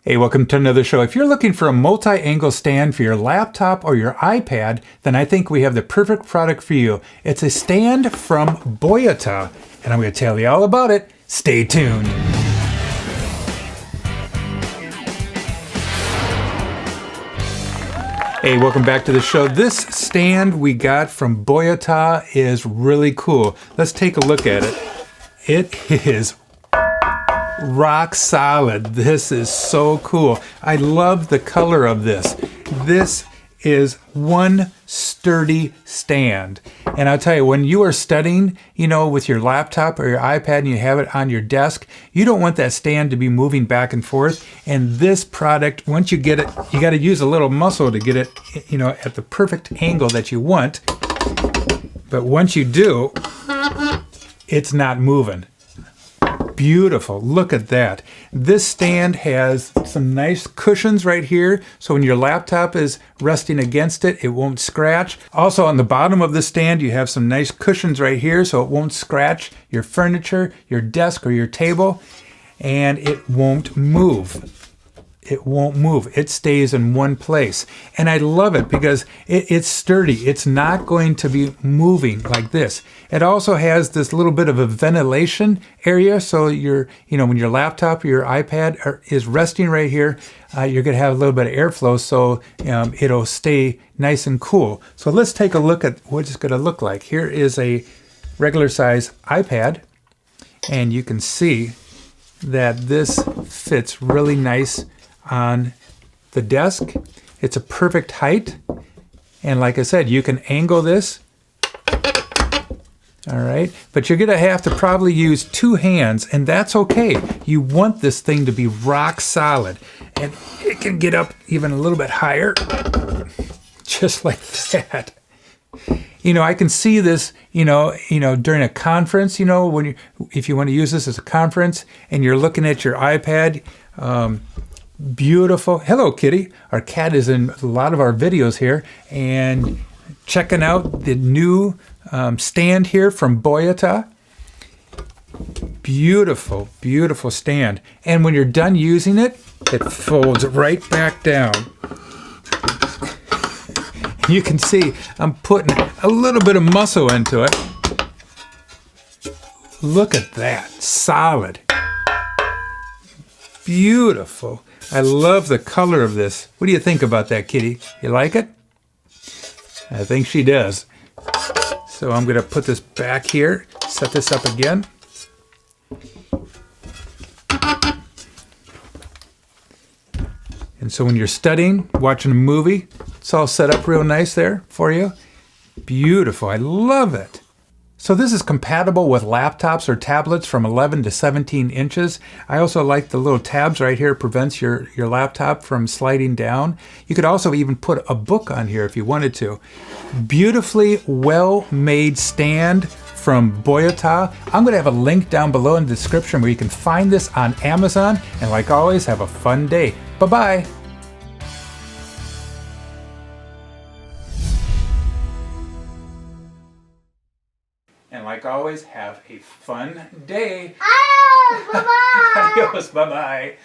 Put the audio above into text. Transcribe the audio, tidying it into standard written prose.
Hey, welcome to another show. If you're looking for a multi-angle stand for your laptop or your iPad, then I think we have the perfect product for you. It's a stand from Boyata, and I'm going to tell you all about it. Stay tuned. Hey, welcome back to the show. This stand we got from Boyata is really cool. Let's take a look at it. It is rock solid. This is so cool. I love the color of this. This is one sturdy stand. And I'll tell you, when you are studying, with your laptop or your iPad and you have it on your desk, you don't want that stand to be moving back and forth. And this product, once you get it, you got to use a little muscle to get it, at the perfect angle that you want. But once you do, it's not moving. Beautiful. Look at that. This stand has some nice cushions right here, so when your laptop is resting against it, it won't scratch. Also on the bottom of the stand, you have some nice cushions right here, so it won't scratch your furniture, your desk, or your table, and it won't move. It won't move. It stays in one place. And I love it because it's sturdy. It's not going to be moving like this. It also has this little bit of a ventilation area. So when your laptop or your iPad is resting right here, you're going to have a little bit of airflow. So it'll stay nice and cool. So let's take a look at what it's going to look like. Here is a regular size iPad. And you can see that this fits really nice on the desk. It's a perfect height, and like I said, you can angle this. All right, but you're gonna have to probably use two hands, and that's okay. You want this thing to be rock solid, and it can get up even a little bit higher, just like that. I can see this, during a conference, if you want to use this as a conference and you're looking at your iPad. Beautiful. Hello, kitty. Our cat is in a lot of our videos here and checking out the new stand here from Boyata. Beautiful, beautiful stand. And when you're done using it, it folds right back down. You can see I'm putting a little bit of muscle into it. Look at that. Solid. Beautiful. I love the color of this. What do you think about that, kitty? You like it? I think she does. So I'm going to put this back here, set this up again. And so when you're studying, watching a movie, it's all set up real nice there for you. Beautiful. I love it. So this is compatible with laptops or tablets from 11 to 17 inches. I also like the little tabs right here. It prevents your laptop from sliding down. You could also even put a book on here if you wanted to. Beautifully well-made stand from Boyata. I'm going to have a link down below in the description where you can find this on Amazon. And like always, have a fun day. Bye-bye. And like always, have a fun day. Adios, bye-bye. Adios, bye-bye.